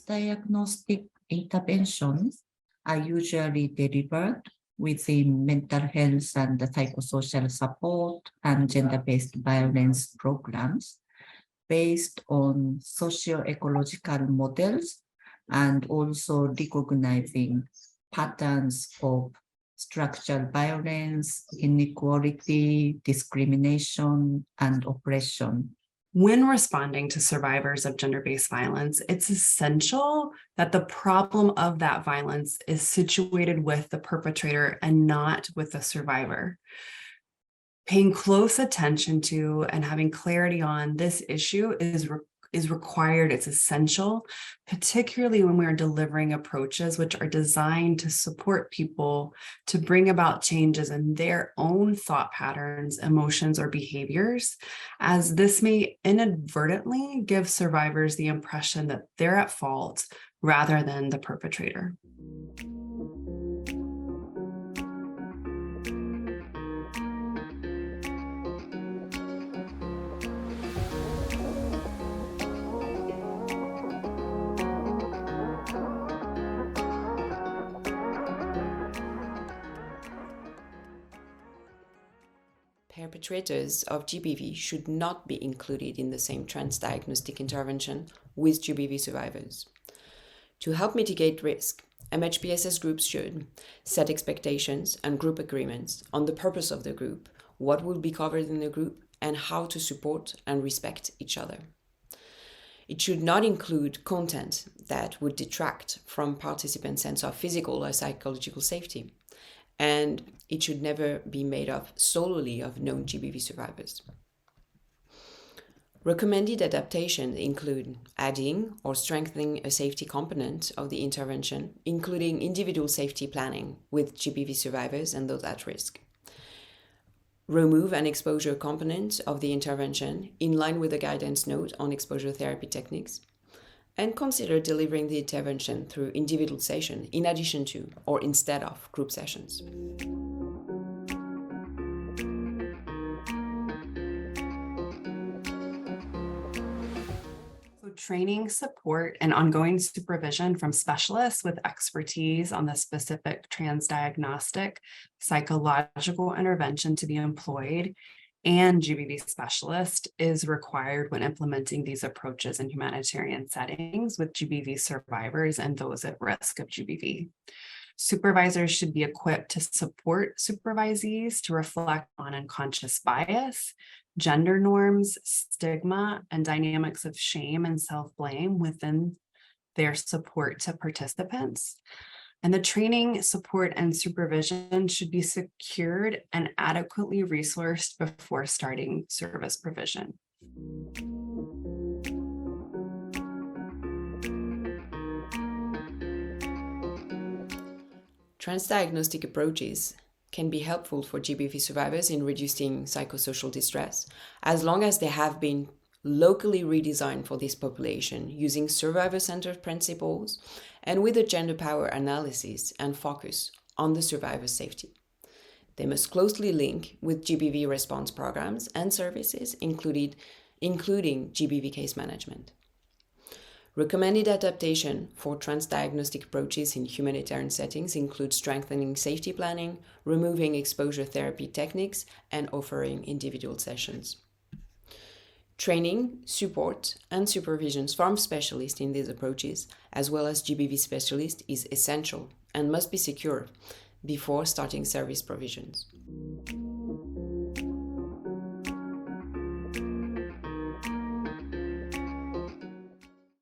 transdiagnostic interventions are usually delivered within mental health and psychosocial support and gender-based violence programs based on socio-ecological models and also recognizing patterns of structural violence, inequality, discrimination, and oppression. When responding to survivors of gender-based violence, it's essential that the problem of that violence is situated with the perpetrator and not with the survivor. Paying close attention to and having clarity on this issue is required, it's essential, particularly when we're delivering approaches which are designed to support people to bring about changes in their own thought patterns, emotions, or behaviors, as this may inadvertently give survivors the impression that they're at fault rather than the perpetrator. Perpetrators of GBV should not be included in the same transdiagnostic intervention with GBV survivors. To help mitigate risk, MHPSS groups should set expectations and group agreements on the purpose of the group, what will be covered in the group, and how to support and respect each other. It should not include content that would detract from participants' sense of physical or psychological safety, and it should never be made up solely of known GBV survivors. Recommended adaptations include adding or strengthening a safety component of the intervention, including individual safety planning with GBV survivors and those at risk. Remove an exposure component of the intervention in line with the guidance note on exposure therapy techniques, and consider delivering the intervention through individual session in addition to or instead of group sessions. So training, support, and ongoing supervision from specialists with expertise on the specific transdiagnostic psychological intervention to be employed and GBV specialist is required when implementing these approaches in humanitarian settings with GBV survivors and those at risk of GBV. Supervisors should be equipped to support supervisees to reflect on unconscious bias, gender norms, stigma, and dynamics of shame and self-blame within their support to participants. And the training, support, and supervision should be secured and adequately resourced before starting service provision. Transdiagnostic approaches can be helpful for GBV survivors in reducing psychosocial distress, as long as they have been locally redesigned for this population using survivor-centered principles and with a gender power analysis and focus on the survivor's safety. They must closely link with GBV response programs and services, including GBV case management. Recommended adaptation for transdiagnostic approaches in humanitarian settings include strengthening safety planning, removing exposure therapy techniques, and offering individual sessions. Training, support, and supervisions from specialists in these approaches, as well as GBV specialists, is essential and must be secured before starting service provisions.